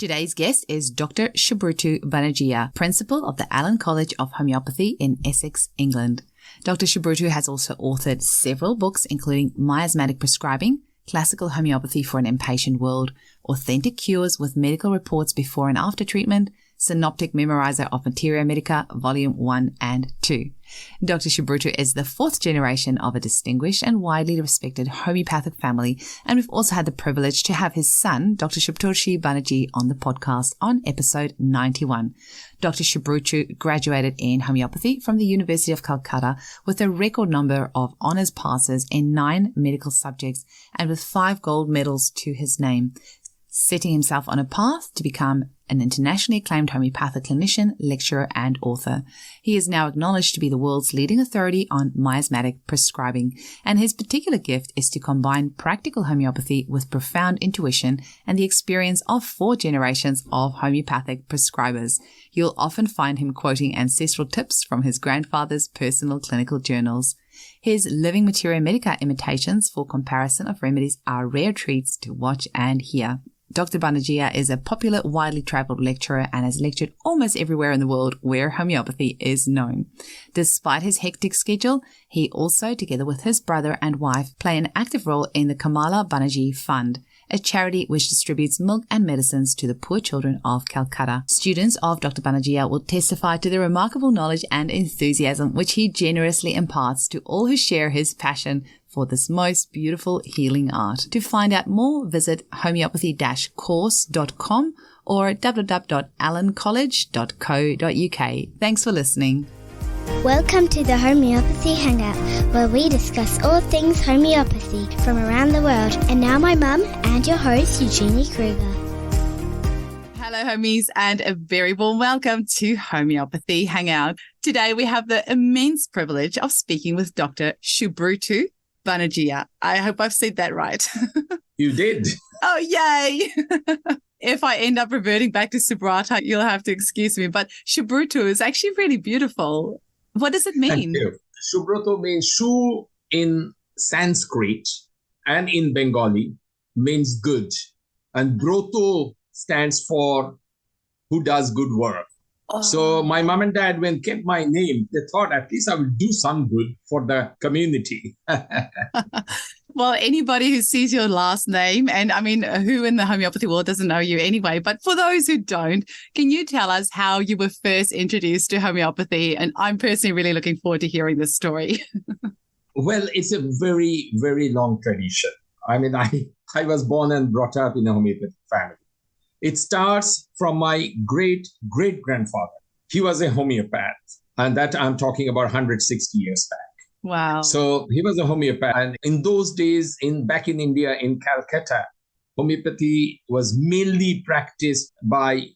Today's guest is Dr. Subrata Banerjea, Principal of the Allan College of Homeopathy in Essex, England. Dr. Subrata has also authored several books, including Miasmatic Prescribing, Classical Homeopathy for an Impatient World, Authentic Cures with Medical Reports Before and After Treatment, Synoptic Memorizer of Meteria Medica, Volume 1 and 2. Dr. Subrata is the fourth generation of a distinguished and widely respected homeopathic family, and we've also had the privilege to have his son, Dr. Subrata Banerjea, on the podcast on episode 91. Dr. Subrata graduated in homeopathy from the University of Calcutta with a record number of honours passes in 9 medical subjects and with 5 gold medals to his name, setting himself on a path to become an internationally acclaimed homeopathic clinician, lecturer, and author. He is now acknowledged to be the world's leading authority on miasmatic prescribing, and his particular gift is to combine practical homeopathy with profound intuition and the experience of 4 generations of homeopathic prescribers. You'll often find him quoting ancestral tips from his grandfather's personal clinical journals. His living Meteria Medica imitations for comparison of remedies are rare treats to watch and hear. Dr. Banerjea is a popular, widely travelled lecturer and has lectured almost everywhere in the world where homeopathy is known. Despite his hectic schedule, he also, together with his brother and wife, play an active role in the Kamala Banerjea Fund, a charity which distributes milk and medicines to the poor children of Calcutta. Students of Dr. Banerjea will testify to the remarkable knowledge and enthusiasm which he generously imparts to all who share his passion for this most beautiful healing art. To find out more, visit homeopathy-course.com or www.allancollege.co.uk. Thanks for listening. Welcome to the Homeopathy Hangout, where we discuss all things homeopathy from around the world. And now my mum and your host, Eugenie Kruger. Hello, homies, and a very warm welcome to Homeopathy Hangout. Today, we have the immense privilege of speaking with Dr. Subrata Banerjea. I hope I've said that right. You did. Oh, yay. If I end up reverting back to Subrata, you'll have to excuse me. But Subrata is actually really beautiful. What does it mean? Thank you. Subrata means Shu in Sanskrit and in Bengali means good. And Broto stands for who does good work. Oh. So my mom and dad, when kept my name, they thought at least I will do some good for the community. Well, anybody who sees your last name, and I mean, who in the homeopathy world doesn't know you anyway, but for those who don't, can you tell us how you were first introduced to homeopathy? And I'm personally really looking forward to hearing this story. Well, it's a very, very long tradition. I mean, I was born and brought up in a homeopathic family. It starts from my great-great-grandfather. He was a homeopath, and that I'm talking about 160 years back. Wow. So he was a homeopath. And in those days, back in India, in Calcutta, homeopathy was mainly practiced by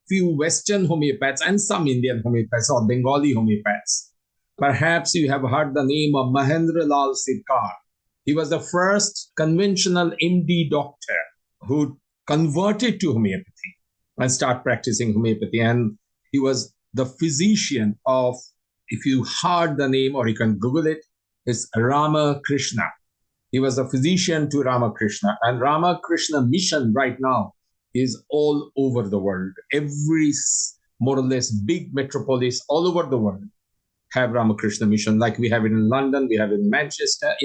few Western homeopaths and some Indian homeopaths or Bengali homeopaths. Perhaps you have heard the name of Mahendra Lal Sirkar. He was the first conventional MD doctor who converted to homeopathy and started practicing homeopathy. And he was the physician of, if you heard the name or you can Google it, it's Ramakrishna. He was a physician to Ramakrishna. And Ramakrishna mission right now is all over the world. Every more or less big metropolis all over the world have Ramakrishna mission. Like we have it in London, we have it in Manchester,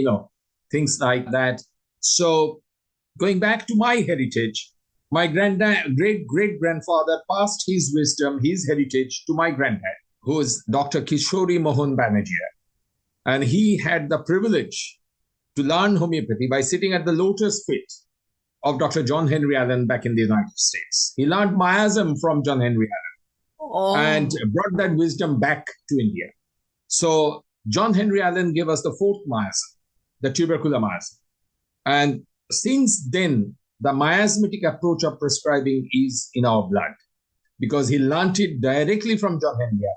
things like that. So going back to my heritage, my great-great-grandfather passed his wisdom, his heritage to my granddad, who is Dr. Kishori Mohan Banerjea. And he had the privilege to learn homeopathy by sitting at the lotus feet of Dr. John Henry Allen back in the United States. He learned miasm from John Henry Allen and brought that wisdom back to India. So John Henry Allen gave us the 4th miasm, the tubercular miasm. And since then, the miasmatic approach of prescribing is in our blood because he learned it directly from John Henry Allen.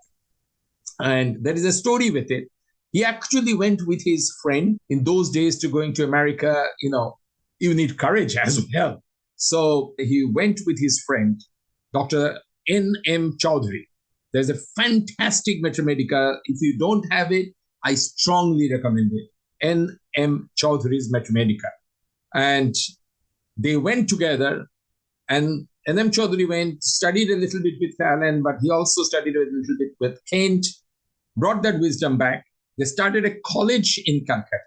And there is a story with it. He actually went with his friend in those days to going to America. You need courage as well. So he went with his friend, Dr. N.M. Chowdhury. There's a fantastic Meteria Medica. If you don't have it, I strongly recommend it. N.M. Chowdhury's Meteria Medica. And they went together and N.M. Chaudhary went, studied a little bit with Allan, but he also studied a little bit with Kent, brought that wisdom back. They started a college in Calcutta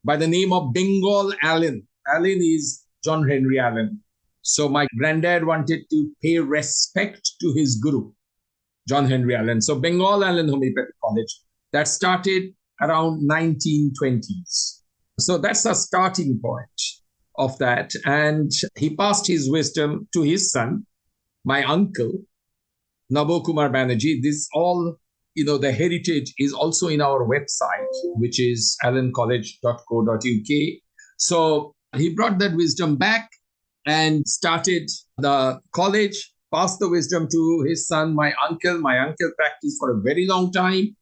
by the name of Bengal Allan. Allan is John Henry Allan. So my granddad wanted to pay respect to his guru, John Henry Allan. So Bengal Allan Homeopathic College, that started around 1920s. So that's a starting point of that. And he passed his wisdom to his son, my uncle, Nabokumar Banerjea. This all, the heritage is also in our website, which is allancollege.co.uk. So he brought that wisdom back and started the college, passed the wisdom to his son, my uncle. My uncle practiced for a very long time,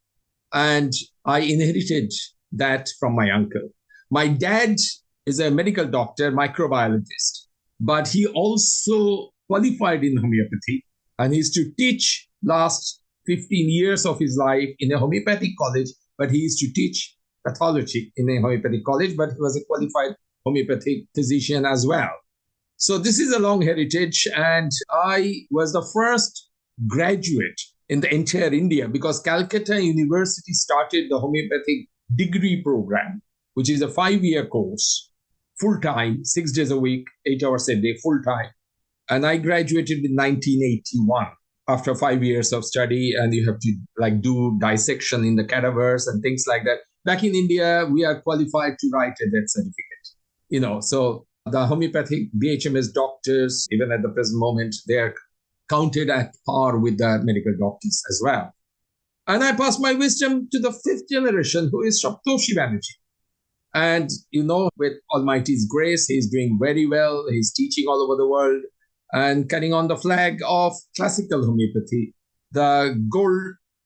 and I inherited that from my uncle. My dad is a medical doctor, microbiologist, but he also qualified in homeopathy, and he used to teach last 15 years of his life in a homeopathic college, but he used to teach pathology in a homeopathic college, but he was a qualified homeopathic physician as well. So this is a long heritage, and I was the first graduate in the entire India because Calcutta University started the homeopathic degree program, which is a 5-year course, full-time, 6 days a week, 8 hours a day, full-time. And I graduated in 1981 after 5 years of study, and you have to do dissection in the cadavers and things like that. Back in India, we are qualified to write a death certificate, so the homeopathic BHMS doctors, even at the present moment, they are counted at par with the medical doctors as well. And I passed my wisdom to the 5th generation, who is Saptoshi Banerjea. And, with Almighty's grace, he's doing very well. He's teaching all over the world and carrying on the flag of classical homeopathy, the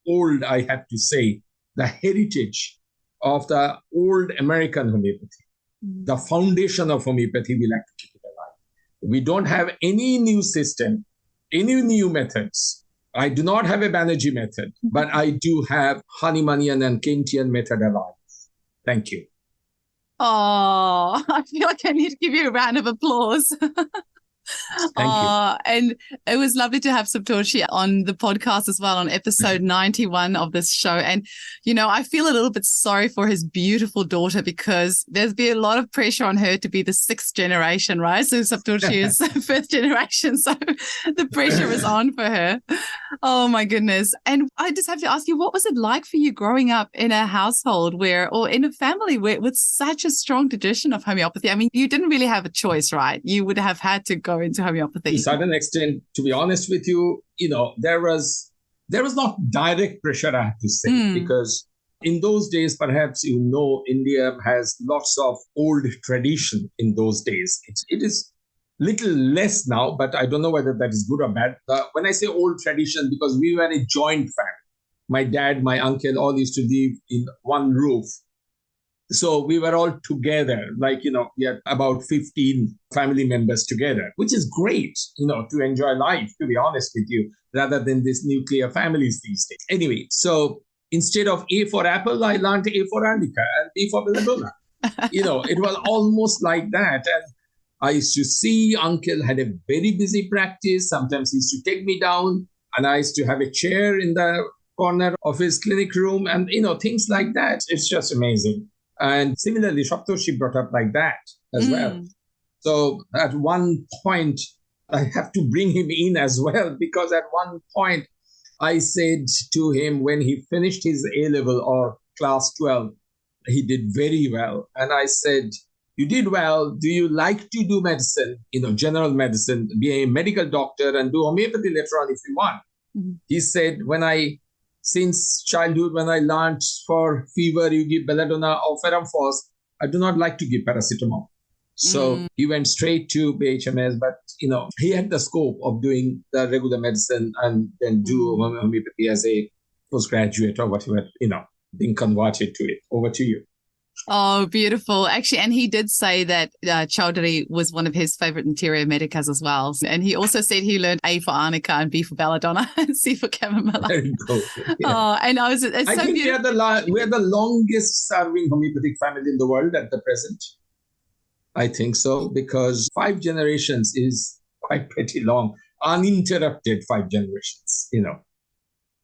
old, I have to say, the heritage of the old American homeopathy. The foundation of homeopathy, we like to keep it alive. We don't have any new system, any new methods. I do not have a Banerjea method, but I do have Hahnemannian and Kentian method alive. Thank you. Oh, I feel like I need to give you a round of applause. Thank you. And it was lovely to have Saptoshi on the podcast as well on episode 91 of this show. And, I feel a little bit sorry for his beautiful daughter because there's been a lot of pressure on her to be the 6th generation, right? So Saptoshi is 5th generation. So the pressure is on for her. Oh, my goodness. And I just have to ask you, what was it like for you growing up in a household or in a family with such a strong tradition of homeopathy? I mean, you didn't really have a choice, right? You would have had to go into homeopathy. To a certain extent, to be honest with you, there was not direct pressure, I have to say, because in those days, perhaps India has lots of old tradition in those days. It is little less now, but I don't know whether that is good or bad. When I say old tradition, because we were a joint family. My dad, my uncle, all used to live in one roof. So we were all together, we had about 15 family members together, which is great, to enjoy life, to be honest with you, rather than these nuclear families these days. Anyway, so instead of A for apple, I learned A for Indica and B for belladonna. It was almost like that. And I used to see uncle had a very busy practice. Sometimes he used to take me down and I used to have a chair in the corner of his clinic room and, things like that. It's just amazing. And similarly, Saptoshi brought up like that as well. So at one point, I have to bring him in as well, because at one point I said to him when he finished his A-level or class 12, he did very well. And I said, you did well. Do you like to do medicine, general medicine, be a medical doctor and do homeopathy later on if you want? He said, since childhood, when I learned for fever, you give belladonna or ferramphos, I do not like to give paracetamol. So he went straight to BHMS, but, he had the scope of doing the regular medicine and then do homeopathy as a postgraduate or whatever, being converted to it. Over to you. Oh, beautiful. Actually, and he did say that Chaudhary was one of his favorite Meteria Medicas as well. And he also said he learned A for arnica and B for belladonna and C for chamomile. Very cool. Yeah. Oh, and I think we are the longest serving homeopathic family in the world at the present. I think so, because 5 generations is quite pretty long, uninterrupted 5 generations,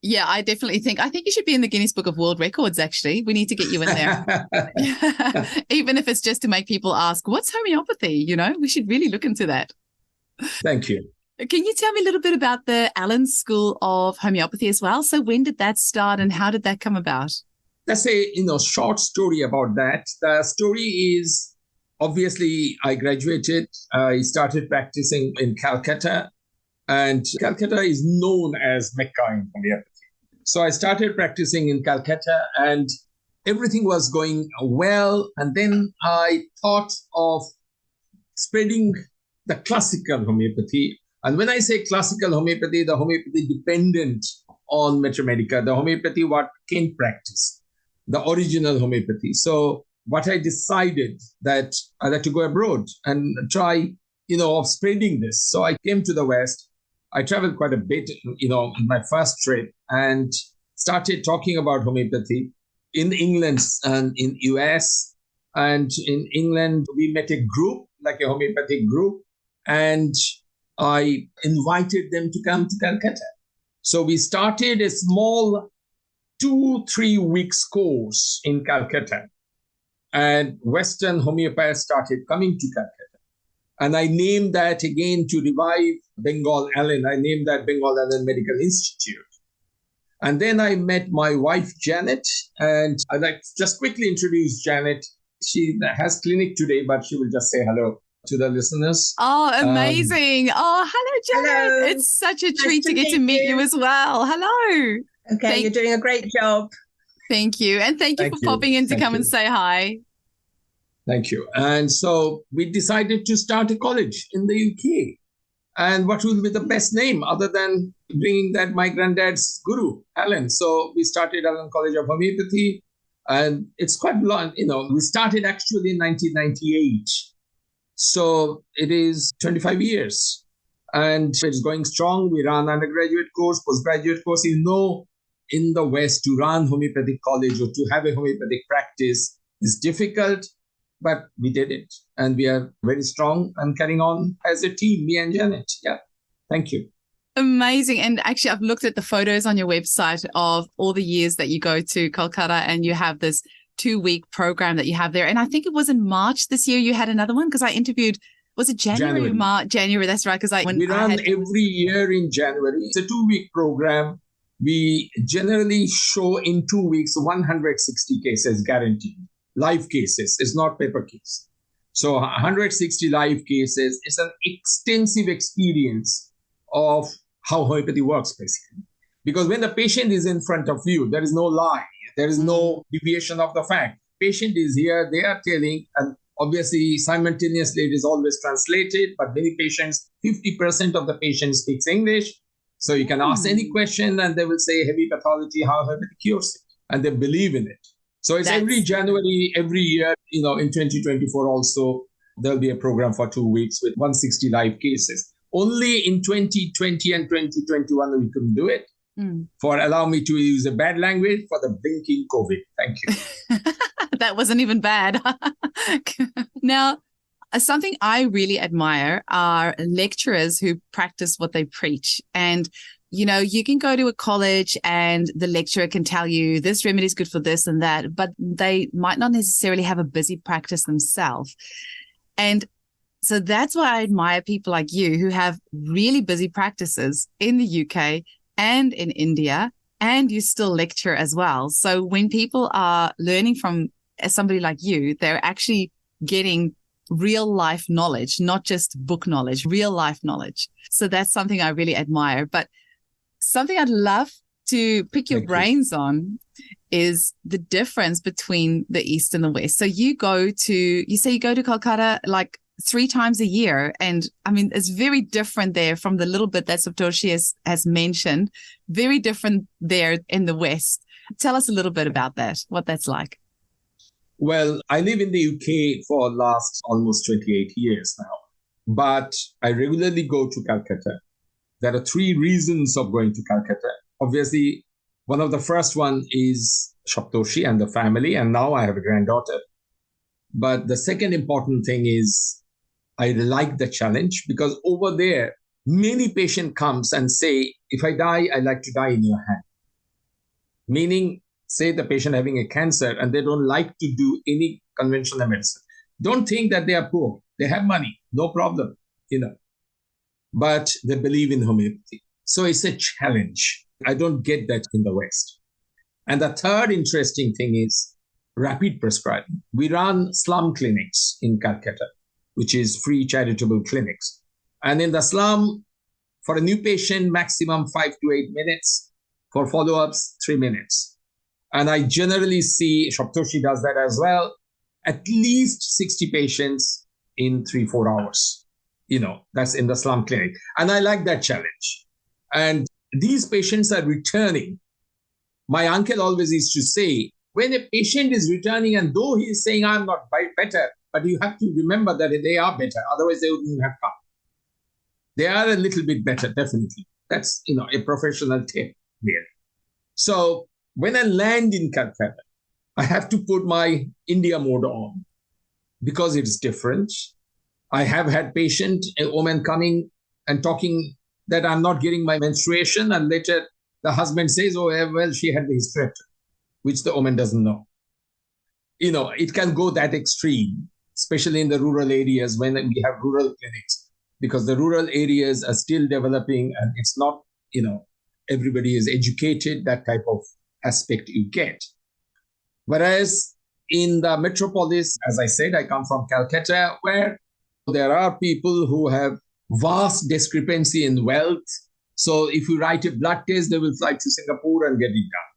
Yeah, I think you should be in the Guinness Book of World Records, actually. We need to get you in there. Even if it's just to make people ask, what's homeopathy? We should really look into that. Thank you. Can you tell me a little bit about the Allan School of Homeopathy as well? So when did that start and how did that come about? That's a short story about that. The story is, obviously, I graduated. I started practicing in Calcutta. And Calcutta is known as Mecca in homeopathy. So I started practicing in Calcutta and everything was going well. And then I thought of spreading the classical homeopathy. And when I say classical homeopathy, the homeopathy dependent on Meteria Medica, the homeopathy what Kent practiced, the original homeopathy. So what I decided that I'd like to go abroad and try, of spreading this. So I came to the West. I traveled quite a bit, in my first trip and started talking about homeopathy in England and in US. And in England, we met a group, like a homeopathic group, and I invited them to come to Calcutta. So we started a small 2-3 weeks course in Calcutta. And Western homeopaths started coming to Calcutta. And I named that again to revive Bengal Allan. I named that Bengal Allan Medical Institute. And then I met my wife, Janet. And I'd like to just quickly introduce Janet. She has clinic today, but she will just say hello to the listeners. Oh, amazing. Hello, Janet. Hello. It's such a treat to get to meet you as well. Hello. Okay, you're doing a great job. Thank you. And thank you for popping in to come and say hi. Thank you. And so we decided to start a college in the UK. And what will be the best name other than bringing that my granddad's guru, Allan? So we started Allan College of Homeopathy. And it's quite long, we started actually in 1998. So it is 25 years. And it's going strong. We run undergraduate course, postgraduate course. In the West, to run homeopathic college or to have a homeopathic practice is difficult. But we did it, and we are very strong and carrying on as a team, me and Janet. Yeah, thank you. Amazing. And actually, I've looked at the photos on your website of all the years that you go to Calcutta and you have this 2-week program that you have there. And I think it was in March this year you had another one because I interviewed, was it January? January, that's right. Because we run every year in January. It's a 2-week program. We generally show in 2 weeks 160 cases guaranteed. Live cases. It's not paper case. So 160 live cases. It's an extensive experience of how homeopathy works, basically. Because when the patient is in front of you, there is no lie. There is no deviation of the fact. Patient is here, they are telling, and obviously simultaneously it is always translated, but many patients, 50% of the patient speaks English. So you can ask any question and they will say heavy pathology, how homeopathy cures it. And they believe in it. So it's every January, every year, in 2024 also, there'll be a program for 2 weeks with 160 live cases. Only in 2020 and 2021, we couldn't do it. Allow me to use a bad language, for the blinking COVID. Thank you. That wasn't even bad. Now, something I really admire are lecturers who practice what they preach. And you can go to a college and the lecturer can tell you this remedy is good for this and that, but they might not necessarily have a busy practice themselves. And so that's why I admire people like you who have really busy practices in the UK and in India, and you still lecture as well. So when people are learning from somebody like you, they're actually getting real life knowledge, not just book knowledge, real life knowledge. So that's something I really admire. But something I'd love to pick your brains on is the difference between the East and the West. So you say you go to Calcutta like 3 times a year. And I mean, it's very different there from the little bit that Saptoshi has mentioned, very different there in the West. Tell us a little bit about that, what that's like. Well, I live in the UK for the last almost 28 years now, but I regularly go to Calcutta. There are 3 reasons of going to Calcutta. Obviously, one of the first one is Saptoshi and the family, and now I have a granddaughter. But the second important thing is I like the challenge because over there, many patient comes and say, if I die, I like to die in your hand. Meaning, say the patient having a cancer and they don't like to do any conventional medicine. Don't think that they are poor. They have money, no problem, but they believe in homeopathy. So it's a challenge. I don't get that in the West. And the third interesting thing is rapid prescribing. We run slum clinics in Calcutta, which is free charitable clinics. And in the slum, for a new patient, maximum 5 to 8 minutes. For follow-ups, 3 minutes. And I generally see, Shoptoshi does that as well, at least 60 patients in 3-4 hours. That's in the slum clinic. And I like that challenge. And these patients are returning. My uncle always used to say, when a patient is returning, and though he is saying, I'm not better, but you have to remember that they are better. Otherwise, they wouldn't have come. They are a little bit better, definitely. That's, a professional tip there. So when I land in Calcutta, I have to put my India mode on because it's different. I have had a woman coming and talking that I'm not getting my menstruation, and later the husband says, oh, well, she had the hysterectomy, which the woman doesn't know. It can go that extreme, especially in the rural areas when we have rural clinics, because the rural areas are still developing and it's not, everybody is educated, that type of aspect you get. Whereas in the metropolis, as I said, I come from Calcutta, where there are people who have vast discrepancy in wealth. So if you write a blood test, they will fly to Singapore and get it done.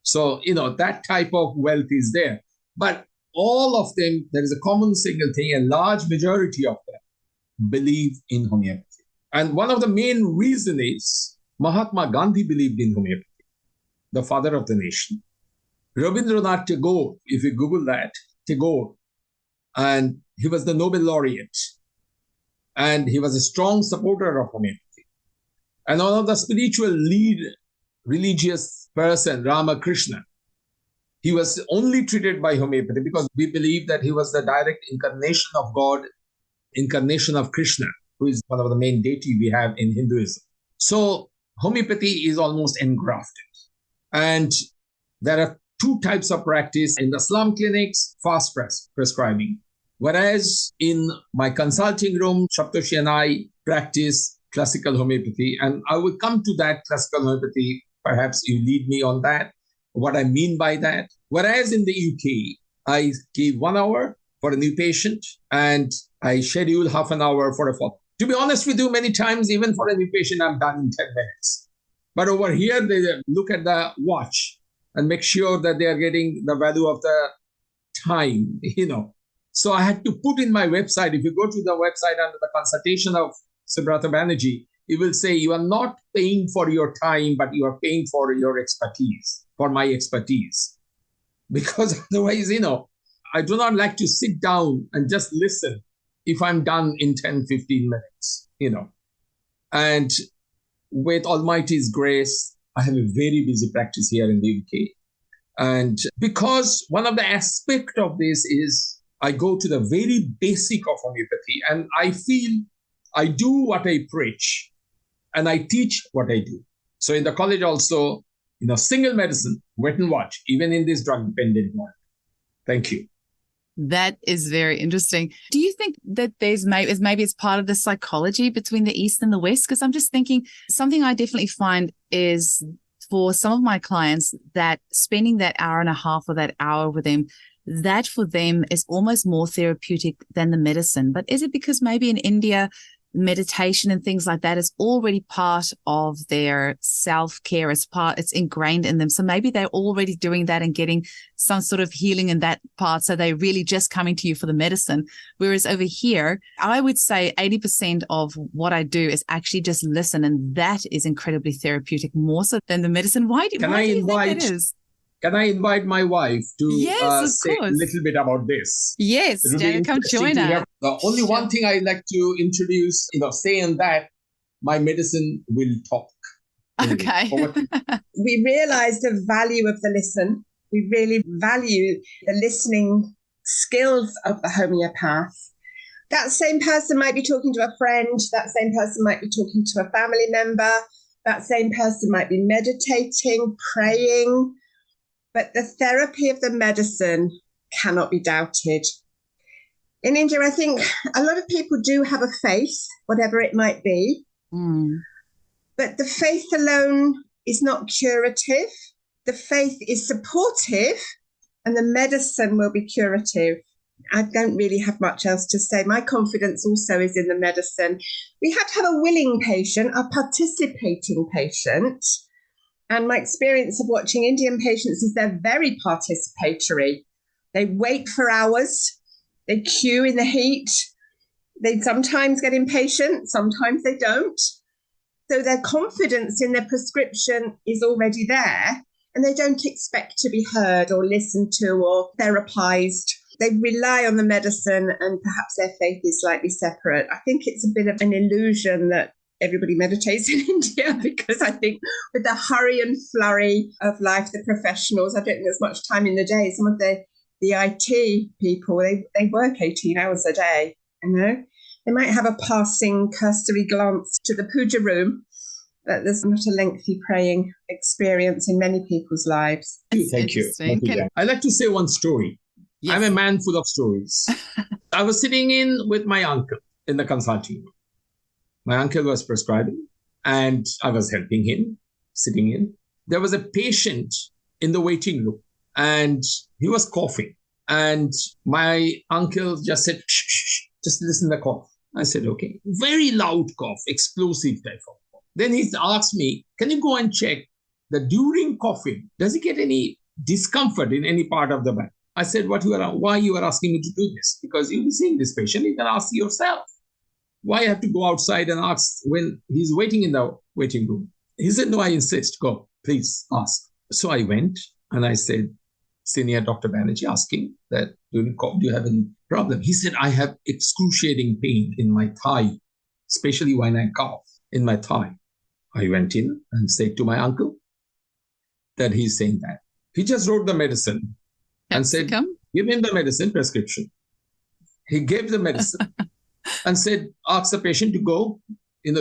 So, that type of wealth is there. But all of them, there is a common single thing, a large majority of them believe in homeopathy. And one of the main reasons is Mahatma Gandhi believed in homeopathy, the father of the nation. Rabindranath Tagore, if you Google that, Tagore, and he was the Nobel laureate. And he was a strong supporter of homeopathy. And one of the spiritual lead religious person, Ramakrishna, he was only treated by homeopathy because we believe that he was the direct incarnation of God, incarnation of Krishna, who is one of the main deity we have in Hinduism. So homeopathy is almost engrafted. And there are two types of practice. In the slum clinics, fast prescribing. Whereas in my consulting room, Shoptoshi and I practice classical homeopathy. And I will come to that classical homeopathy. Perhaps you lead me on that, what I mean by that. Whereas in the UK, I give 1 hour for a new patient and I schedule half an hour for a follow-up. To be honest with you, many times, even for a new patient, I'm done in 10 minutes. But over here, they look at the watch and make sure that they are getting the value of the time, So I had to put in my website, if you go to the website under the consultation of Subrata Banerjea, it will say you are not paying for your time, but you are paying for your expertise, for my expertise. Because otherwise, I do not like to sit down and just listen if I'm done in 10, 15 minutes, And with Almighty's grace, I have a very busy practice here in the UK. And because one of the aspects of this is I go to the very basic of homeopathy and I feel I do what I preach and I teach what I do. So in the college also, single medicine, wait and watch, even in this drug-dependent world. Thank you. That is very interesting. Do you think that maybe it's part of the psychology between the East and the West? Because I'm just thinking something I definitely find is for some of my clients that spending that hour and a half or that hour with them, that for them is almost more therapeutic than the medicine. But is it because maybe in India, meditation and things like that is already part of their self-care, it's ingrained in them. So maybe they're already doing that and getting some sort of healing in that part. So they're really just coming to you for the medicine. Whereas over here, I would say 80% of what I do is actually just listen. And that is incredibly therapeutic, more so than the medicine. Why do you think that is? Can I invite my wife to say course. a little bit about this? Yes, Janet, come join us. The only one thing I like to introduce, saying that my medicine will talk. Okay. We realize the value of the listen. We really value the listening skills of the homeopath. That same person might be talking to a friend. That same person might be talking to a family member. That same person might be meditating, praying. But the therapy of the medicine cannot be doubted. In India, I think a lot of people do have a faith, whatever it might be. But the faith alone is not curative. The faith is supportive, and the medicine will be curative. I don't really have much else to say. My confidence also is in the medicine. We have to have a willing patient, a participating patient. And my experience of watching Indian patients is they're very participatory. They wait for hours. They queue in the heat. They sometimes get impatient. Sometimes they don't. So their confidence in their prescription is already there. And they don't expect to be heard or listened to or therapized. They rely on the medicine, and perhaps their faith is slightly separate. I think it's a bit of an illusion that everybody meditates in India, because I think with the hurry and flurry of life, the professionals, I don't think there's much time in the day. Some of the IT people, they work 18 hours a day, you know. They might have a passing cursory glance to the puja room, but there's not a lengthy praying experience in many people's lives. Thank you. I'd like to say one story. Yes. I'm a man full of stories. I was sitting in with my uncle in the consulting room. My uncle was prescribing, and I was helping him, sitting in. There was a patient in the waiting room, and he was coughing. And my uncle just said, shh, shh, shh, just listen to the cough. I said, okay. Very loud cough, explosive type of cough. Then he asked me, can you go and check that during coughing, does he get any discomfort in any part of the body? I said, why you are asking me to do this? Because you'll be seeing this patient, you can ask yourself. Why have to go outside and ask when he's waiting in the waiting room? He said, no, I insist. Go, please ask. So I went and I said, Senior Dr. Banerjea, asking that during cough, do you have any problem? He said, I have excruciating pain in my thigh, especially when I cough in my thigh. I went in and said to my uncle that he's saying that. He just wrote the medicine and said, give him the medicine prescription. He gave the medicine and said, ask the patient to go,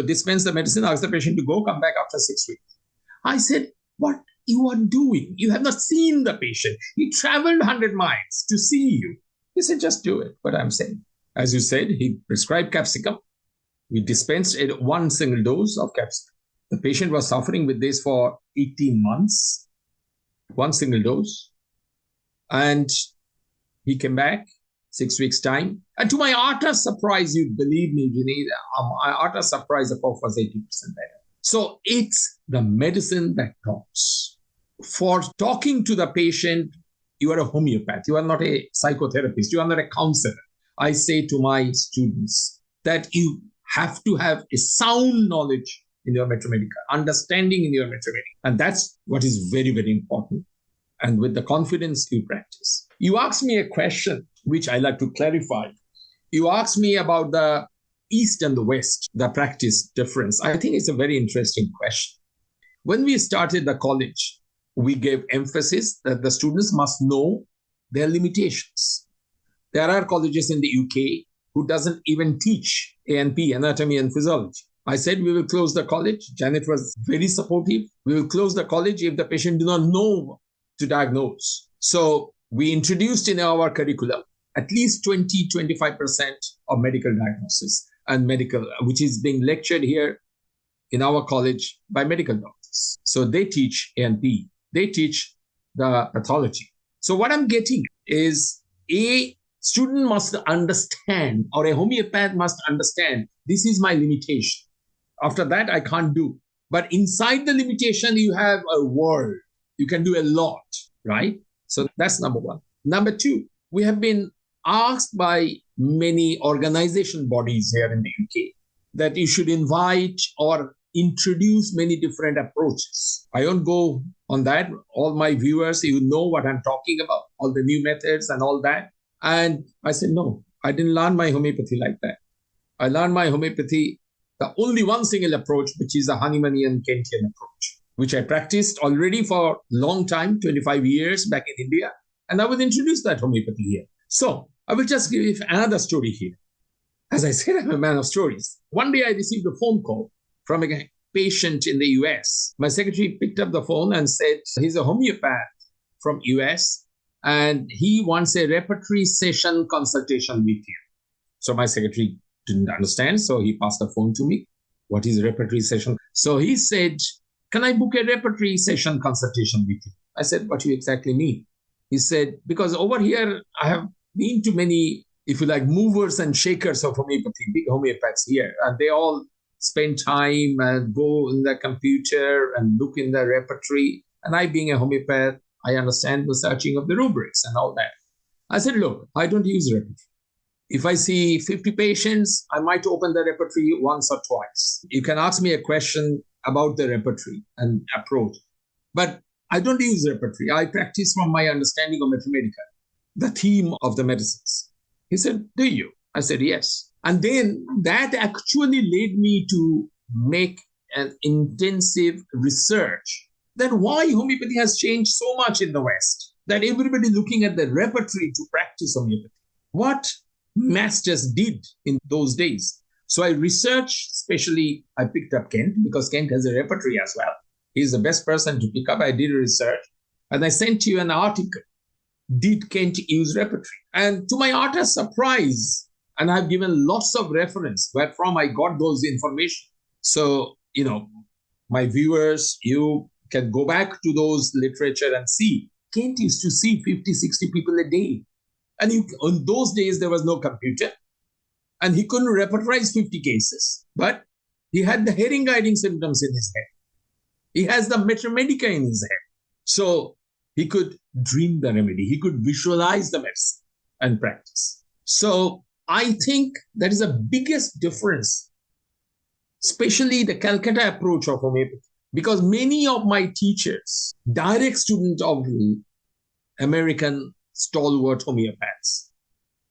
dispense the medicine, ask the patient to go, come back after 6 weeks. I said, what you are doing? You have not seen the patient. He traveled 100 miles to see you. He said, just do it. What I'm saying. As you said, he prescribed capsicum. We dispensed one single dose of capsicum. The patient was suffering with this for 18 months, one single dose. And he came back 6 weeks' time. And to my utter surprise, you believe me, Ginny, my utter surprise, the cough was 80% better. So it's the medicine that talks. For talking to the patient, you are a homeopath. You are not a psychotherapist. You are not a counselor. I say to my students that you have to have a sound knowledge in your Meteria Medica, understanding in your Meteria Medica. And that's what is very, very important. And with the confidence you practice. You asked me a question, which I like to clarify. You asked me about the East and the West, the practice difference. I think it's a very interesting question. When we started the college, we gave emphasis that the students must know their limitations. There are colleges in the UK who doesn't even teach A&P, anatomy and physiology. I said we will close the college. Janet was very supportive. We will close the college if the patient do not know to diagnose. So we introduced in our curriculum at least 20-25% of medical diagnosis and medical, which is being lectured here in our college by medical doctors. So they teach A&P. They teach the pathology. So what I'm getting is a student must understand, or a homeopath must understand, this is my limitation. After that, I can't do. But inside the limitation, you have a world. You can do a lot, right? So that's number one. Number two, we have been asked by many organization bodies here in the UK that you should invite or introduce many different approaches. I won't go on that. All my viewers, you know what I'm talking about, all the new methods and all that. And I said, no, I didn't learn my homeopathy like that. I learned my homeopathy, the only one single approach, which is the Hahnemannian Kentian approach, which I practiced already for a long time, 25 years back in India. And I will introduce that homeopathy here. So I will just give you another story here. As I said, I'm a man of stories. One day I received a phone call from a patient in the US. My secretary picked up the phone and said, he's a homeopath from US and he wants a repertory session consultation with you. So my secretary didn't understand, so he passed the phone to me. What is a repertory session? So he said, can I book a repertory session consultation with you? I said, what do you exactly mean? He said, because over here, I have been to many, if you like, movers and shakers of homeopathy, big homeopaths here, and they all spend time and go in the computer and look in the repertory. And I, being a homeopath, I understand the searching of the rubrics and all that. I said, look, I don't use repertory. If I see 50 patients, I might open the repertory once or twice. You can ask me a question about the repertory and approach. But I don't use repertory. I practice from my understanding of Meteria Medica, the theme of the medicines. He said, do you? I said, yes. And then that actually led me to make an intensive research that why homeopathy has changed so much in the West, that everybody looking at the repertory to practice homeopathy. What masters did in those days. So I researched, especially I picked up Kent because Kent has a repertory as well. He's the best person to pick up. I did research and I sent you an article. Did Kent use repertory? And to my utter surprise, and I've given lots of reference where from I got those information. So, my viewers, you can go back to those literature and see. Kent used to see 50, 60 people a day. And in those days, there was no computer. And he couldn't repertorize 50 cases. But he had the herring guiding symptoms in his head. He has the Meteria Medica in his head. So he could dream the remedy. He could visualize the medicine and practice. So I think that is the biggest difference, especially the Calcutta approach of homeopathy. Because many of my teachers, direct students of American stalwart homeopaths.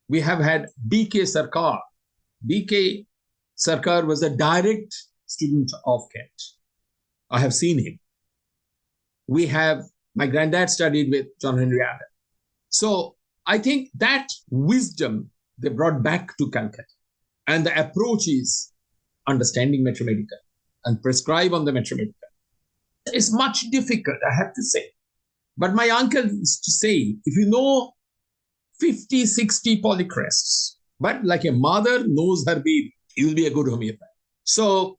We have had B.K. Sarkar. B.K. Sarkar was a direct student of Kent. I have seen him. My granddad studied with John Henry Allen. So I think that wisdom they brought back to Calcutta. And the approach is understanding Meteria Medica and prescribe on the Meteria Medica. It's much difficult, I have to say. But my uncle used to say, if you know 50, 60 polycrests, but like a mother knows her baby, you'll be a good homeopath. So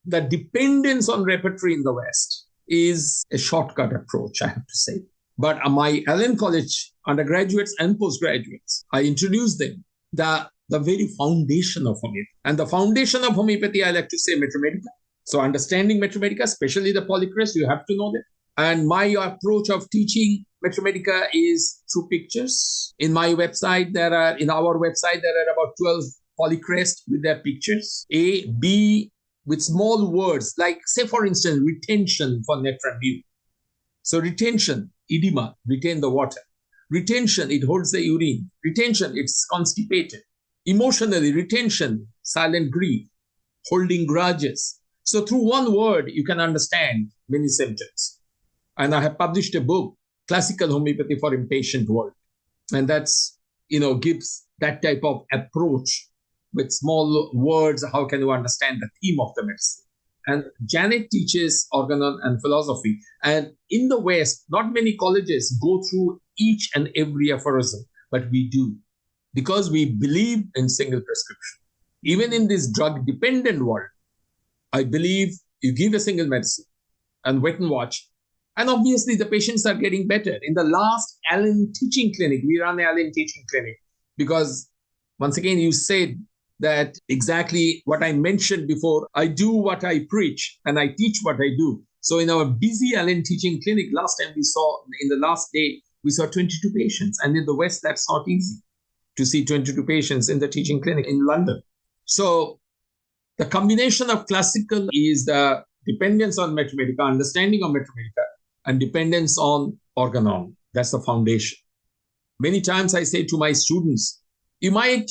the dependence on repertory in the West is a shortcut approach, I have to say. But my Allan College undergraduates and postgraduates, I introduced them the very foundation of homeopathy. And the foundation of homeopathy, I like to say Meteria Medica. So understanding Meteria Medica, especially the polycrest, you have to know them. And my approach of teaching Meteria Medica is through pictures. In our website, there are about 12 polycrests with their pictures. A, B, with small words, like say for instance, retention for nephron view. So retention, edema, retain the water. Retention, it holds the urine. Retention, it's constipated. Emotionally, retention, silent grief, holding grudges. So through one word, you can understand many symptoms. And I have published a book, Classical Homeopathy for Impatient World. And that's, gives that type of approach with small words. How can you understand the theme of the medicine? And Janet teaches organon and philosophy. And in the West, not many colleges go through each and every aphorism, but we do. Because we believe in single prescription. Even in this drug-dependent world, I believe you give a single medicine and wait and watch. And obviously, the patients are getting better. In the last Allan teaching clinic, we run an Allan teaching clinic because, once again, you said that exactly what I mentioned before. I do what I preach and I teach what I do. So in our busy Allan teaching clinic, last time in the last day, we saw 22 patients. And in the West, that's not easy to see 22 patients in the teaching clinic in London. So the combination of classical is the dependence on Meteria Medica, understanding of Meteria Medica, and dependence on organon. That's the foundation. Many times I say to my students, you might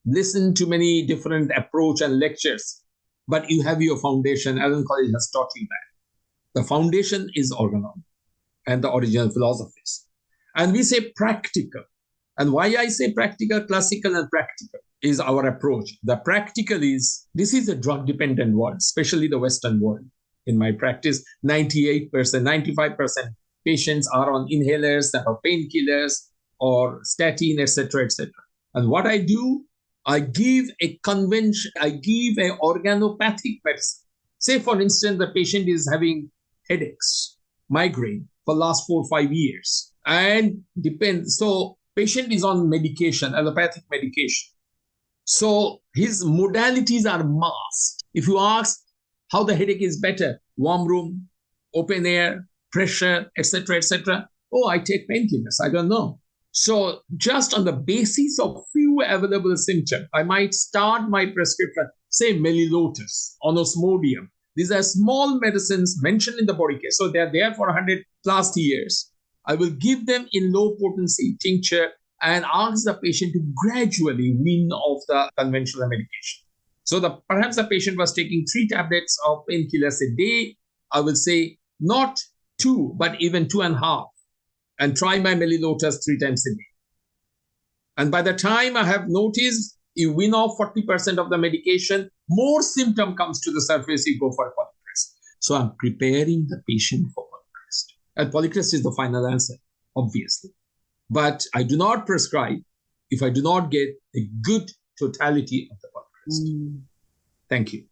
listen to many different approach and lectures, but you have your foundation. Allan College has taught you that. The foundation is organon and the original philosophies. And we say practical. And why I say practical, classical and practical? is our approach. The practical is, this is a drug-dependent world, especially the Western world. In my practice, 98%, 95% patients are on inhalers that are painkillers or statin, etc., etc. And what I do, I give a organopathic medicine. Say, for instance, the patient is having headaches, migraine for the last 4 or 5 years. And depends. So patient is on medication, allopathic medication. So his modalities are masked. If you ask how the headache is better, warm room, open air, pressure, etc., etc. Oh, I take painkillers. I don't know. So just on the basis of few available symptoms, I might start my prescription, say Melilotus, Onosmodium. These are small medicines mentioned in the body care. So they are there for 100 plus years. I will give them in low potency tincture and ask the patient to gradually wean off the conventional medication. So perhaps the patient was taking 3 tablets of painkillers a day. I will say not 2, but even 2.5, and try my Melilotus 3 times a day. And by the time I have noticed you wean off 40% of the medication, more symptom comes to the surface, you go for a polycrest. So I'm preparing the patient for polycrest. And polycrest is the final answer, obviously. But I do not prescribe if I do not get a good totality of the polycrest. Thank you.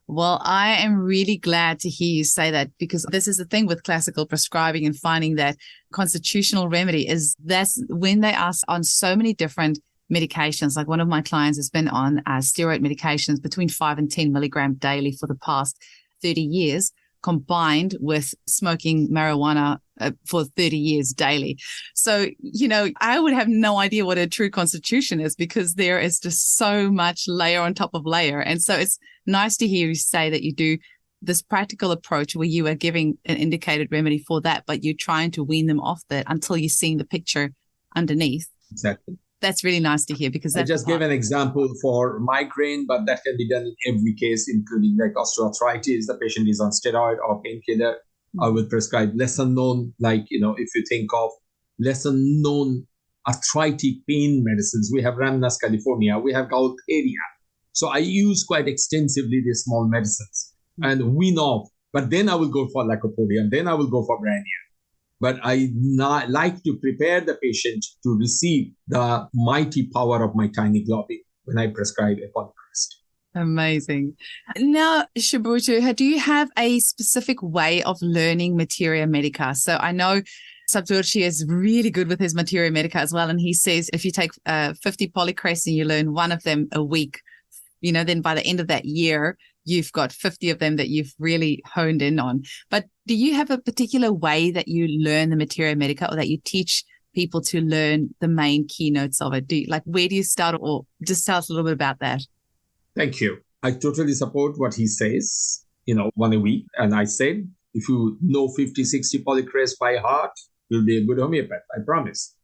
Well, I am really glad to hear you say that, because this is the thing with classical prescribing and finding that constitutional remedy is that's when they are on so many different medications. Like one of my clients has been on steroid medications between 5 and 10 milligrams daily for the past 30 years, combined with smoking marijuana for 30 years daily. So, I would have no idea what a true constitution is, because there is just so much layer on top of layer. And so it's nice to hear you say that you do this practical approach where you are giving an indicated remedy for that, but you're trying to wean them off that until you're seeing the picture underneath. Exactly. That's really nice to hear, because I just gave an example for migraine, but that can be done in every case, including like osteoarthritis. The patient is on steroid or painkiller. I will prescribe lesser known, if you think of lesser known arthritic pain medicines. We have Rhamnus california, we have Calcutta. So I use quite extensively these small medicines and wean off. But then I will go for lycopodium, then I will go for brania. But I like to prepare the patient to receive the mighty power of my tiny globule when I prescribe a polycrest. Amazing. Now, Subrata, do you have a specific way of learning Meteria Medica? So I know Sabdurshi is really good with his Meteria Medica as well. And he says if you take 50 polycrests and you learn one of them a week, then by the end of that year, you've got 50 of them that you've really honed in on. But do you have a particular way that you learn the Meteria Medica, or that you teach people to learn the main keynotes of it? Where do you start, or just tell us a little bit about that? Thank you. I totally support what he says, one a week. And I said, if you know 50, 60 polycrests by heart, you'll be a good homeopath, I promise.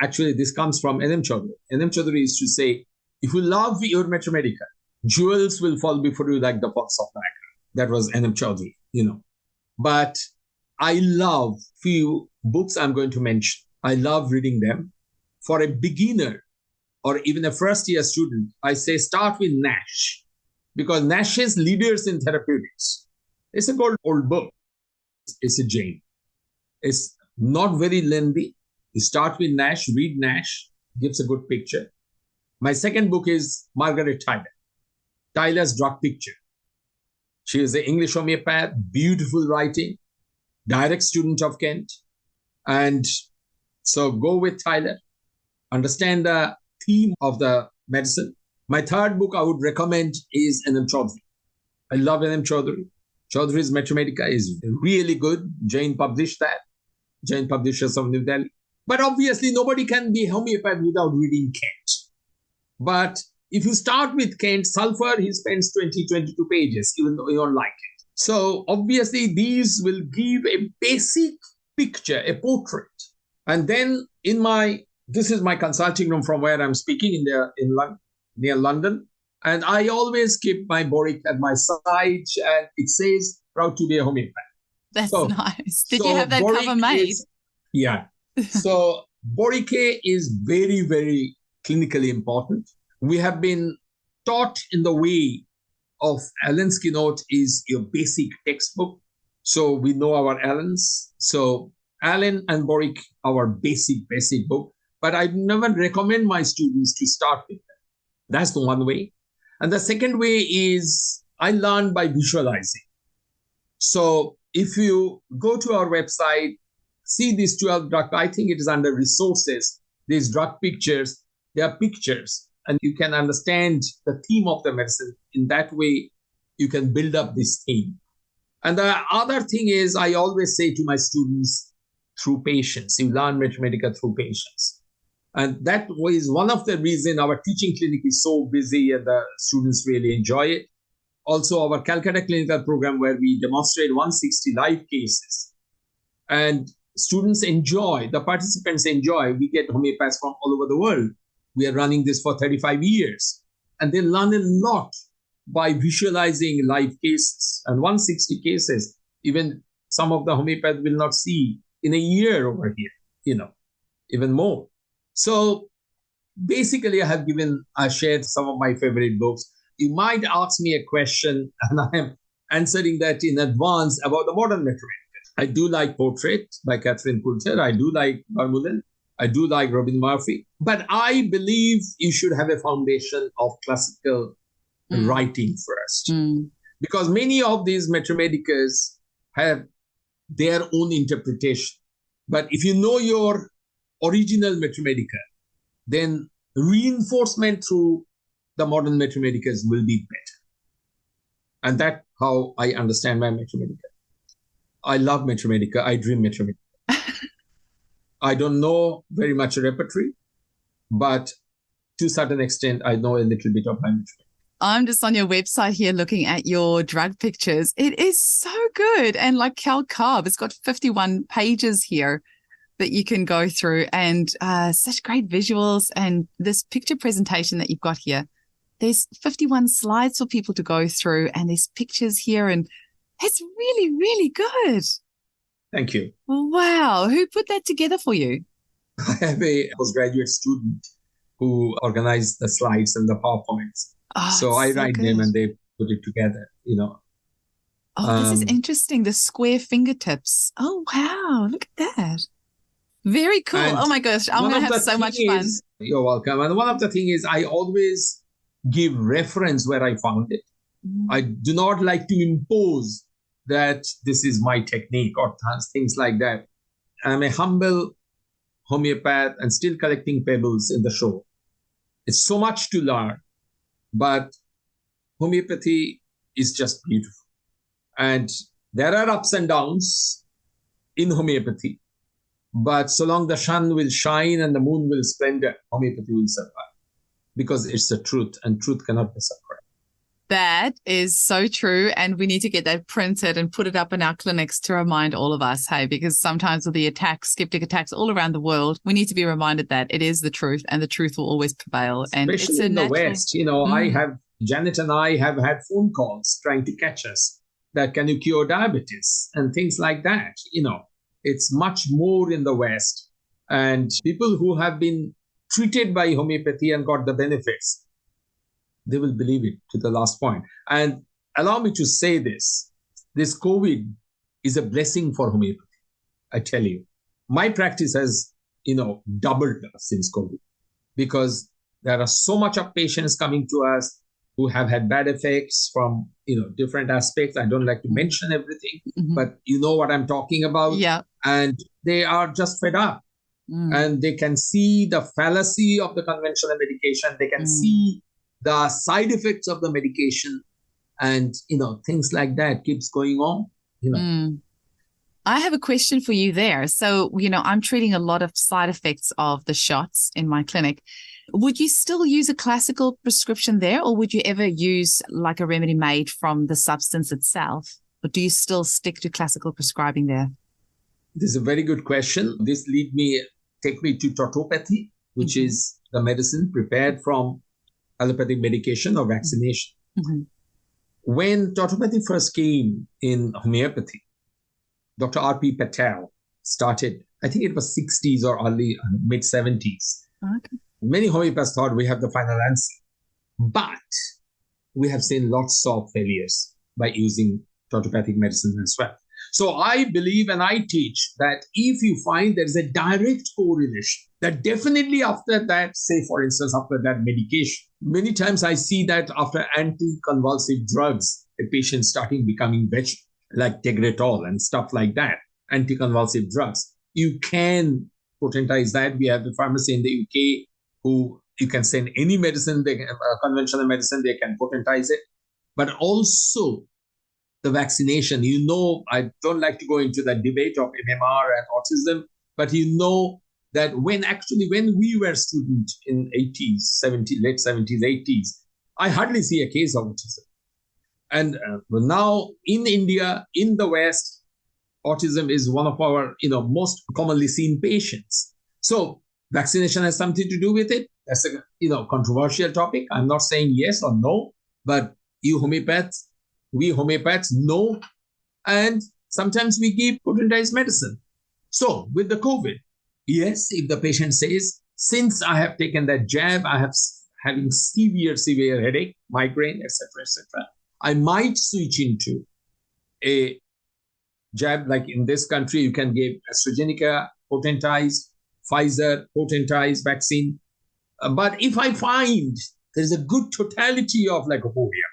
Actually, this comes from N.M. Chaudhary. N.M. Chaudhary used to say, if you love your Meteria Medica, jewels will fall before you like the falls of Niagara. That was N.M. Chaudhary, But I love few books I'm going to mention. I love reading them. For a beginner or even a first-year student, I say start with Nash, because Nash's Leaders in Therapeutics. It's a good old book. It's a Jain. It's not very lengthy. You start with Nash, read Nash, gives a good picture. My second book is Margaret Tyler. Tyler's Drug Picture. She is an English homeopath, beautiful writing, direct student of Kent. And so go with Tyler, understand the theme of the medicine. My third book I would recommend is N.M. Chaudhary. I love N.M. Chaudhary. Chaudhary's Meteria Medica is really good. Jain published that. Jain Publishers of New Delhi. But obviously nobody can be homeopath without reading Kent. But if you start with Kent, sulfur, he spends 20, 22 pages, even though you don't like it. So obviously these will give a basic picture, a portrait. And then this is my consulting room from where I'm speaking near London. And I always keep my boric at my side, and it says, proud to be a homeopath. That's nice. Did you have that cover made? Yeah. So boric is very, very clinically important. we have been taught in the way of Allan's keynote is your basic textbook. So we know our Allans. So Allan and Boric, our basic book. But I never recommend my students to start with them. That's the one way. And the second way is I learn by visualizing. So if you go to our website, see these 12 drug, I think it is under resources, these drug pictures, they are pictures, and you can understand the theme of the medicine. In that way, you can build up this theme. And the other thing is, I always say to my students, through patients, you learn Meteria Medica through patients. And that is one of the reasons our teaching clinic is so busy and the students really enjoy it. Also, our Calcutta clinical program where we demonstrate 160 live cases. And students enjoy, the participants enjoy. We get homeopaths from all over the world. We are running this for 35 years. And they learn a lot by visualizing live cases. And 160 cases, even some of the homeopaths will not see in a year over here, even more. So basically, I shared some of my favorite books. You might ask me a question, and I am answering that in advance about the modern Meteria. I do like Portrait by Catherine Coulter. I do like Vermeulen. I do like Robin Murphy. But I believe you should have a foundation of classical writing first. Because many of these Meteria Medicas have their own interpretation. But if you know your original Meteria Medica, then reinforcement through the modern Meteria Medicas will be better. And that's how I understand my Meteria Medica. I love Meteria Medica. I dream Meteria Medica. I don't know very much repertory, but to a certain extent, I know a little bit of my Meteria Medica. I'm just on your website here looking at your drug pictures. It is so good. And like Calcutta, it's got 51 pages here that you can go through, and such great visuals. And this picture presentation that you've got here, there's 51 slides for people to go through, and there's pictures here, and it's really, really good. Thank you. Wow. Who put that together for you? I have a postgraduate student who organized the slides and the PowerPoints. So I write them and they put it together, Oh, this is interesting. The square fingertips. Oh, wow. Look at that. Very cool. Oh my gosh. I'm going to have so much fun. You're welcome. And one of the things is I always give reference where I found it. I do not like to impose that this is my technique or things like that. I'm a humble homeopath and still collecting pebbles in the shore. It's so much to learn, but homeopathy is just beautiful. And there are ups and downs in homeopathy. But so long the sun will shine and the moon will splendor, homeopathy will survive. Because it's the truth, and truth cannot be suppressed. That is so true. And we need to get that printed and put it up in our clinics to remind all of us, hey, because sometimes with the attacks, skeptic attacks all around the world, we need to be reminded that it is the truth and the truth will always prevail. And especially it's in the West, Janet and I have had phone calls trying to catch us that can you cure diabetes and things like that. It's much more in the West. And people who have been treated by homeopathy and got the benefits, they will believe it to the last point. And allow me to say this COVID is a blessing for homeopathy. I tell you, my practice has, doubled since COVID, because there are so much of patients coming to us who have had bad effects from, different aspects. I don't like to mention everything, but you know what I'm talking about. Yeah. And they are just fed up. And they can see the fallacy of the conventional medication. They can see the side effects of the medication, and, things like that keeps going on, I have a question for you there. So, I'm treating a lot of side effects of the shots in my clinic. Would you still use a classical prescription there, or would you ever use like a remedy made from the substance itself? Or do you still stick to classical prescribing there? This is a very good question. This take me to tautopathy, which is the medicine prepared from allopathic medication or vaccination. When tautopathy first came in homeopathy, Dr. R.P. Patel started, I think it was 60s or early mid 70s. Okay. Many homeopaths thought we have the final answer. But we have seen lots of failures by using homeopathic medicine as well. So I believe and I teach that if you find there is a direct correlation, that definitely after that, say for instance, after that medication, many times I see that after anticonvulsive drugs, a patient starting becoming better, like Tegretol and stuff like that, anticonvulsive drugs. You can potentize that. We have the pharmacy in the UK who you can send any medicine, conventional medicine, they can potentize it. But also the vaccination, I don't like to go into the debate of MMR and autism, but that when we were students in 80s, 70s, late 70s, 80s, I hardly see a case of autism. And now in India, in the West, autism is one of our most commonly seen patients. So vaccination has something to do with it. That's a controversial topic. I'm not saying yes or no, but we homeopaths know, and sometimes we give potentized medicine. So with the COVID, yes, if the patient says, since I have taken that jab, I have having severe headache, migraine, etc., I might switch into a jab. Like in this country, you can give AstraZeneca potentized, Pfizer potentized vaccine. But if I find there's a good totality of lycopodium,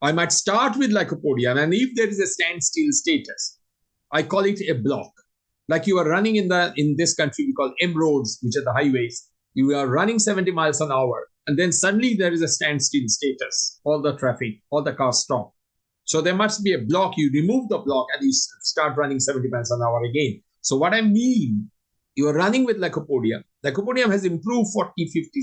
I might start with lycopodium, and if there is a standstill status, I call it a block. Like you are running in this country, we call M roads, which are the highways. You are running 70 miles an hour, and then suddenly there is a standstill status. All the traffic, all the cars stop. So there must be a block. You remove the block and you start running 70 miles an hour again. So what I mean, you are running with lycopodium. Lycopodium has improved 40, 50,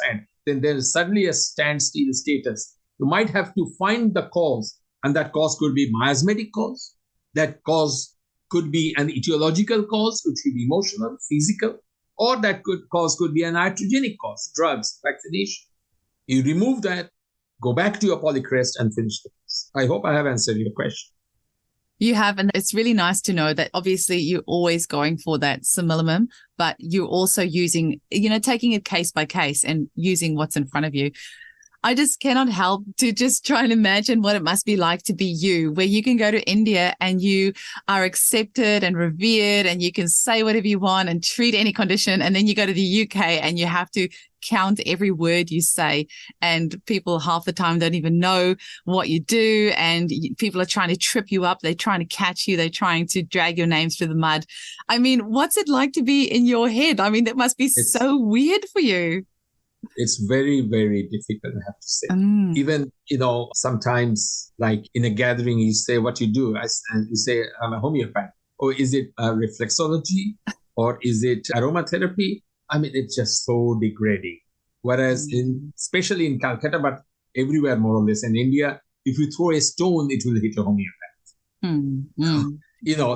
60%. Then there is suddenly a standstill status. You might have to find the cause, and that cause could be miasmatic cause. That cause could be an etiological cause, which could be emotional, physical, or that cause could be an iatrogenic cause, drugs, vaccination. You remove that, go back to your polycrest and finish the case. I hope I have answered your question. You have, and it's really nice to know that obviously you're always going for that simillimum, but you're also using, taking it case by case and using what's in front of you. I just cannot help to just try and imagine what it must be like to be you, where you can go to India and you are accepted and revered and you can say whatever you want and treat any condition. And then you go to the UK and you have to count every word you say. And people half the time don't even know what you do. And people are trying to trip you up. They're trying to catch you. They're trying to drag your name through the mud. I mean, what's it like to be in your head? I mean, that must be so weird for you. It's very, very difficult, I have to say. Even, sometimes like in a gathering, you say what you do. You say, I'm a homeopath. Or is it reflexology? Or is it aromatherapy? I mean, it's just so degrading. Whereas especially in Calcutta, but everywhere more or less in India, if you throw a stone, it will hit a homeopath.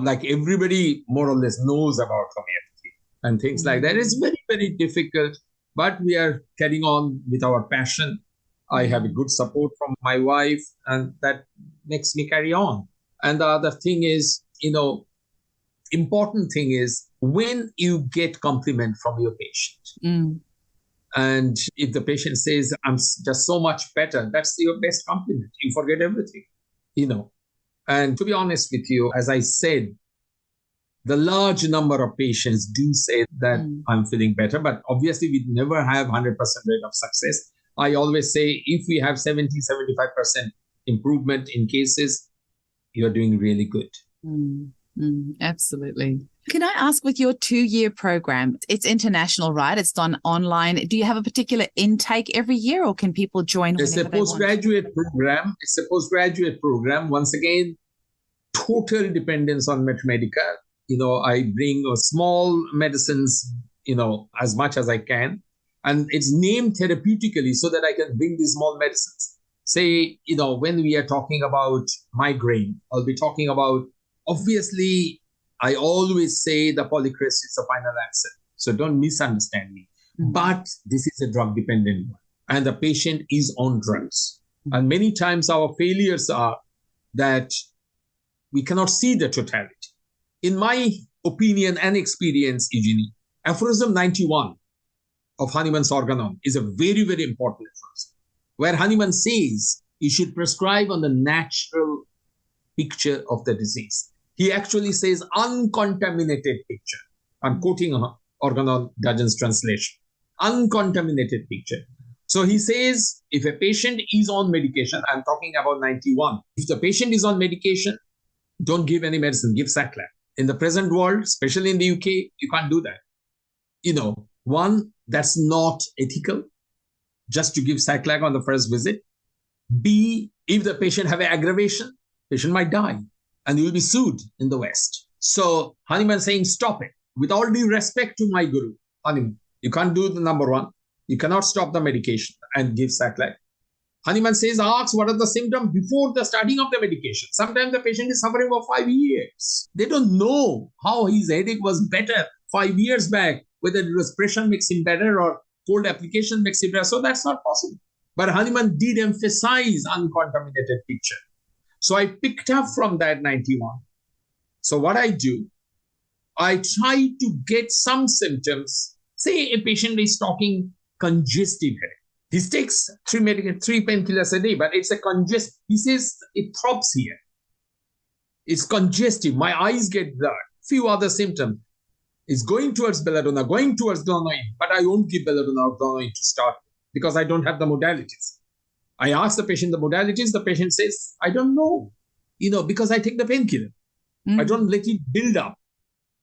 Like everybody more or less knows about homeopathy and things like that. It's very, very difficult. But we are carrying on with our passion. I have a good support from my wife, and that makes me carry on. And the other thing is, important thing is when you get compliment from your patient. And if the patient says, I'm just so much better, that's your best compliment. You forget everything, And to be honest with you, as I said, the large number of patients do say that I'm feeling better, but obviously we never have 100% rate of success. I always say if we have 70, 75% improvement in cases, you're doing really good. Absolutely. Can I ask, with your 2-year program, it's international, right? It's done online. Do you have a particular intake every year, or can people join? It's a postgraduate program. It's a postgraduate program. Once again, total dependence on Meteria Medica. I bring small medicines, as much as I can. And it's named therapeutically so that I can bring these small medicines. Say, when we are talking about migraine, I'll be talking about, obviously, I always say the polycrest is the final answer. So don't misunderstand me. But this is a drug-dependent one. And the patient is on drugs. And many times our failures are that we cannot see the totality. In my opinion and experience, Eugenie, aphorism 91, of Hanuman's organon is a very, very important reference, where Hanuman says you should prescribe on the natural picture of the disease. He actually says uncontaminated picture. I'm quoting Organon Dudgeon's translation. Uncontaminated picture. So he says if a patient is on medication, I'm talking about 91. If the patient is on medication, don't give any medicine, give sackcloth. In the present world, especially in the UK, you can't do that. One, that's not ethical, just to give sackcloth on the first visit. B, if the patient have an aggravation, patient might die and you will be sued in the West. So Hanuman saying, stop it. With all due respect to my guru, Hanuman, you can't do the number one. You cannot stop the medication and give sackcloth. Hanuman says, ask what are the symptoms before the starting of the medication. Sometimes the patient is suffering for 5 years. They don't know how his headache was better 5 years back, whether it was pressure makes him better or cold application makes him better. So that's not possible. But Hanuman did emphasize uncontaminated picture. So I picked up from that 91. So what I do, I try to get some symptoms. Say a patient is talking congestive headache. He takes 3 painkillers a day, but it's a congestive. He says it throbs here. It's congestive. My eyes get blurred. Few other symptoms. It's going towards belladonna, going towards guanine, but I won't give belladonna or guanine to start with because I don't have the modalities. I ask the patient the modalities. The patient says, I don't know, because I take the painkiller. I don't let it build up.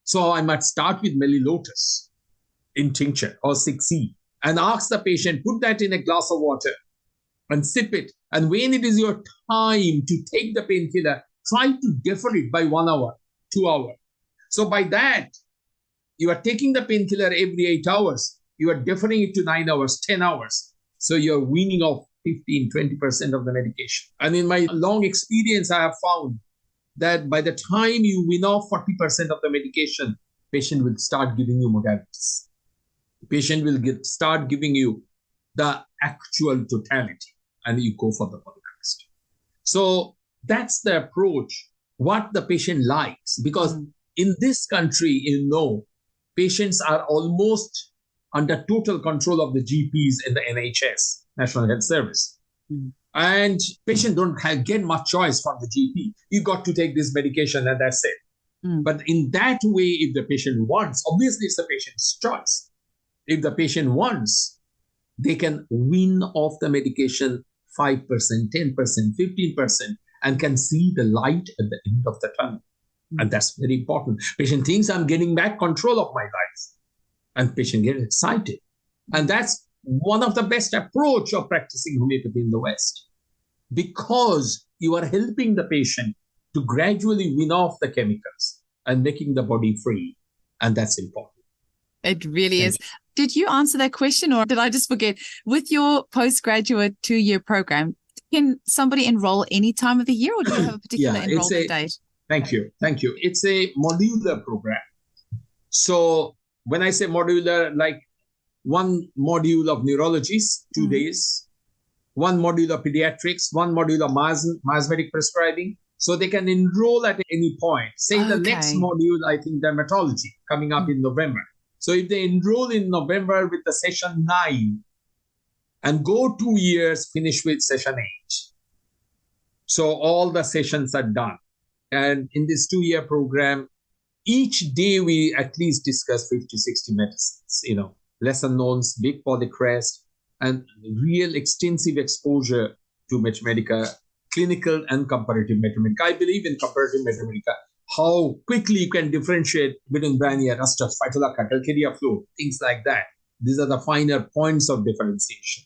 So I might start with melilotus in tincture or 6E and ask the patient, put that in a glass of water and sip it. And when it is your time to take the painkiller, try to defer it by 1 hour, 2 hours. So by that, you are taking the painkiller every 8 hours. You are deferring it to 9 hours, 10 hours. So you're weaning off 15, 20% of the medication. And in my long experience, I have found that by the time you wean off 40% of the medication, patient will start giving you modalities. Patient will start giving you the actual totality and you go for the contrast. So that's the approach, what the patient likes. Because in this country, patients are almost under total control of the GPs in the NHS, National Health Service. And patients don't get much choice from the GP. You got to take this medication and that's it. But in that way, if the patient wants, obviously it's the patient's choice. If the patient wants, they can wean off the medication 5%, 10%, 15% and can see the light at the end of the tunnel. And that's very important. Patient thinks I'm getting back control of my life. And patient gets excited. And that's one of the best approach of practicing homeopathy in the West. Because you are helping the patient to gradually wean off the chemicals and making the body free. And that's important. It really is. Did you answer that question or did I just forget? With your postgraduate 2-year program, can somebody enroll any time of the year or do you have a particular enrollment date? Thank you. It's a modular program. So when I say modular, like one module of neurology, 2 days, one module of pediatrics, one module of miasmatic prescribing. So they can enroll at any point. Say the next module, I think dermatology coming up in November. So if they enroll in November with the session 9 and go 2 years, finish with session 8. So all the sessions are done. And in this 2-year program, each day we at least discuss 50, 60 medicines, lesser knowns, big for the crest, and real extensive exposure to Meteria Medica, clinical and comparative Meteria Medica. I believe in comparative Meteria Medica, how quickly you can differentiate between Brania, Rastus, Phytolacca, Calcutta flow, things like that. These are the finer points of differentiation.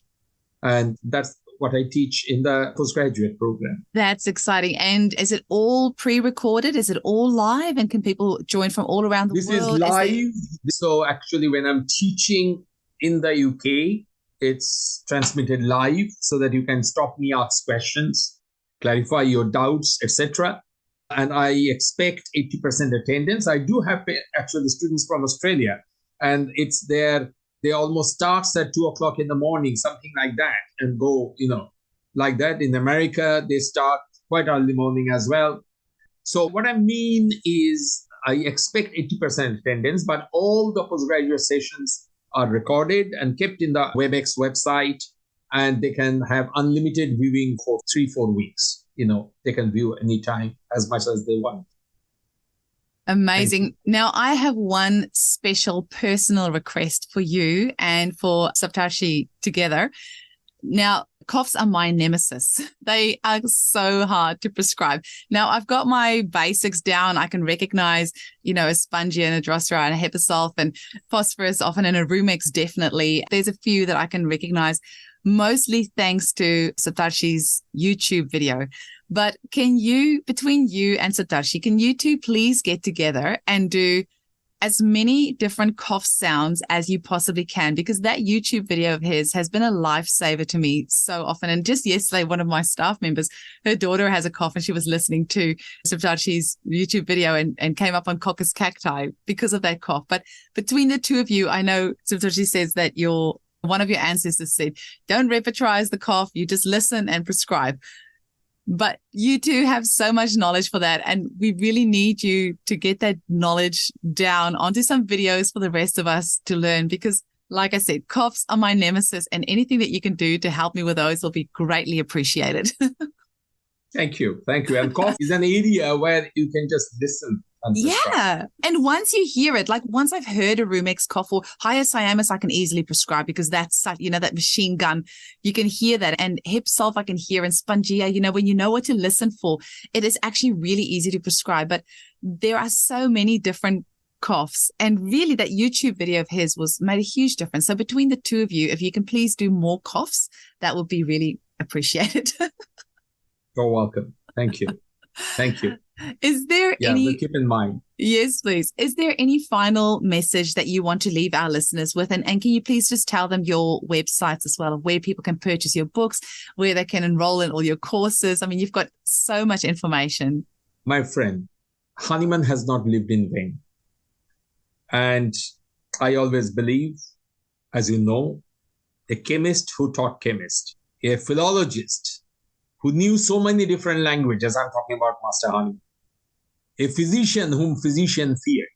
And that's what I teach in the postgraduate program. That's exciting. And is it all pre-recorded? Is it all live? And can people join from all around the world? This is live. So actually, when I'm teaching in the UK, it's transmitted live so that you can stop me, ask questions, clarify your doubts, etc. And I expect 80% attendance. I do have actually students from Australia, and it's there. They almost starts at 2 o'clock in the morning, something like that, and go, like that. In America, they start quite early morning as well. So what I mean is I expect 80% attendance, but all the postgraduate sessions are recorded and kept in the WebEx website, and they can have unlimited viewing for 3-4 weeks. They can view anytime as much as they want. Amazing. Now, I have one special personal request for you and for Saptarshi together. Now, coughs are my nemesis. They are so hard to prescribe. Now, I've got my basics down. I can recognize, a Spongia and a Drosera and a Hepasulf and phosphorus, often in a Rumex, definitely. There's a few that I can recognize, mostly thanks to Saptarshi's YouTube video. But between you and Saptarshi, can you two please get together and do as many different cough sounds as you possibly can? Because that YouTube video of his has been a lifesaver to me so often. And just yesterday, one of my staff members, her daughter has a cough and she was listening to Saptarshi's YouTube video and came up on coccus cacti because of that cough. But between the two of you, I know Saptarshi says that one of your ancestors said, don't repertorize the cough, you just listen and prescribe. But you two have so much knowledge for that. And we really need you to get that knowledge down onto some videos for the rest of us to learn. Because like I said, coughs are my nemesis, and anything that you can do to help me with those will be greatly appreciated. Thank you. And cough is an area where you can just listen. Yeah. And once you hear it, like once I've heard a Rumex cough or hyoscyamus, I can easily prescribe because that's, that machine gun, you can hear that. And Hepasulf I can hear, and Spongia, when you know what to listen for, it is actually really easy to prescribe. But there are so many different coughs, and really that YouTube video of his made a huge difference. So between the two of you, if you can please do more coughs, that would be really appreciated. You're welcome. Thank you. Is there we'll keep in mind. Yes, please. Is there any final message that you want to leave our listeners with? And can you please just tell them your websites as well, of where people can purchase your books, where they can enroll in all your courses? I mean, you've got so much information. My friend, Hahnemann has not lived in vain. And I always believe, as you know, a chemist who taught chemist, a philologist who knew so many different languages. I'm talking about Master Hahnemann. A physician whom physicians feared.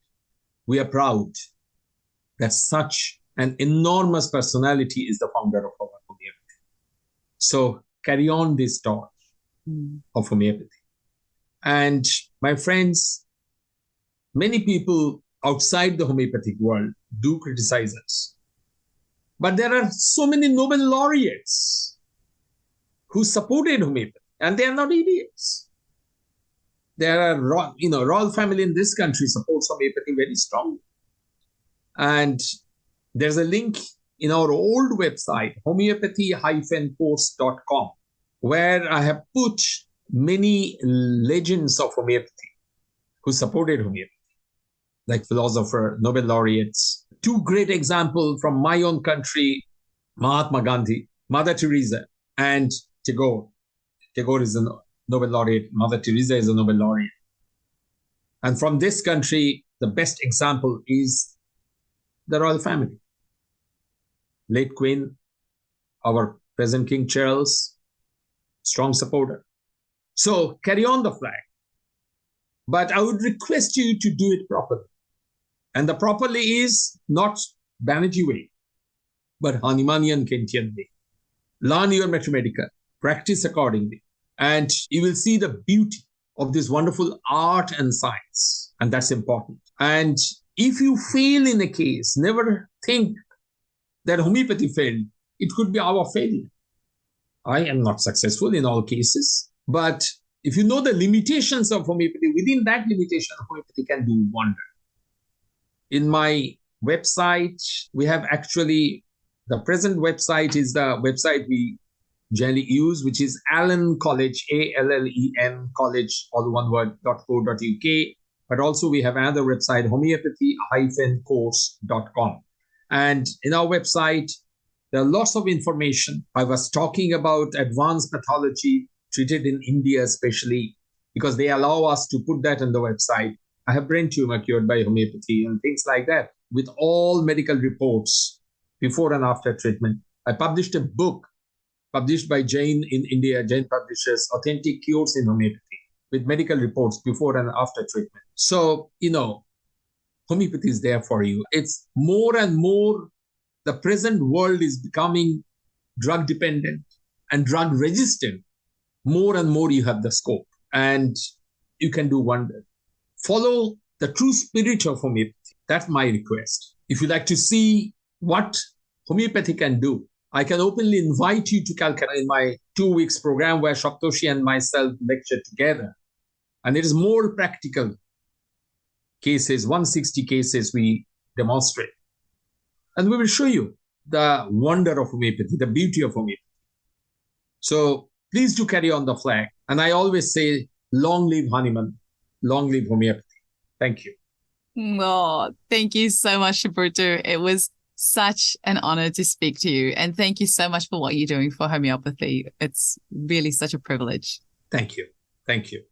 We are proud that such an enormous personality is the founder of our homeopathy. So carry on this torch of homeopathy. And my friends, many people outside the homeopathic world do criticize us. But there are so many Nobel laureates who supported homeopathy, and they are not idiots. There are, royal family in this country supports homeopathy very strongly. And there's a link in our old website, homeopathy-course.com, where I have put many legends of homeopathy who supported homeopathy, like philosopher, Nobel laureates. Two great examples from my own country, Mahatma Gandhi, Mother Teresa, and Tagore. Tagore is a Nobel laureate. Mother Teresa is a Nobel laureate. And from this country, the best example is the royal family. Late Queen, our present King Charles, strong supporter. So carry on the flag. But I would request you to do it properly. And the properly is not Banerjea way, but Hahnemannian Kentian way. Learn your Meteria Medica. Practice accordingly, and you will see the beauty of this wonderful art and science, and that's important. And if you fail in a case, never think that homeopathy failed. It could be our failure. I am not successful in all cases, but if you know the limitations of homeopathy, within that limitation, homeopathy can do wonder. In my website, we have actually, the present website is the website we generally use, which is Allan College, ALLEN College, all one word, .co.uk. But also we have another website, homeopathy-course.com. And in our website, there are lots of information. I was talking about advanced pathology treated in India, especially because they allow us to put that on the website. I have brain tumor cured by homeopathy and things like that, with all medical reports before and after treatment. I published a book published by Jain in India. Jain publishes Authentic Cures in Homeopathy with medical reports before and after treatment. So, homeopathy is there for you. It's more and more the present world is becoming drug dependent and drug resistant, more and more you have the scope and you can do wonders. Follow the true spirit of homeopathy. That's my request. If you like to see what homeopathy can do, I can openly invite you to Calcutta in my 2 weeks program where Shaptoshi and myself lecture together. And it is more practical cases, 160 cases we demonstrate. And we will show you the wonder of homeopathy, the beauty of homeopathy. So please do carry on the flag. And I always say, long live Hanuman, long live homeopathy. Thank you. Oh, thank you so much, Subrata. It was such an honor to speak to you. And thank you so much for what you're doing for homeopathy. It's really such a privilege. Thank you. Thank you.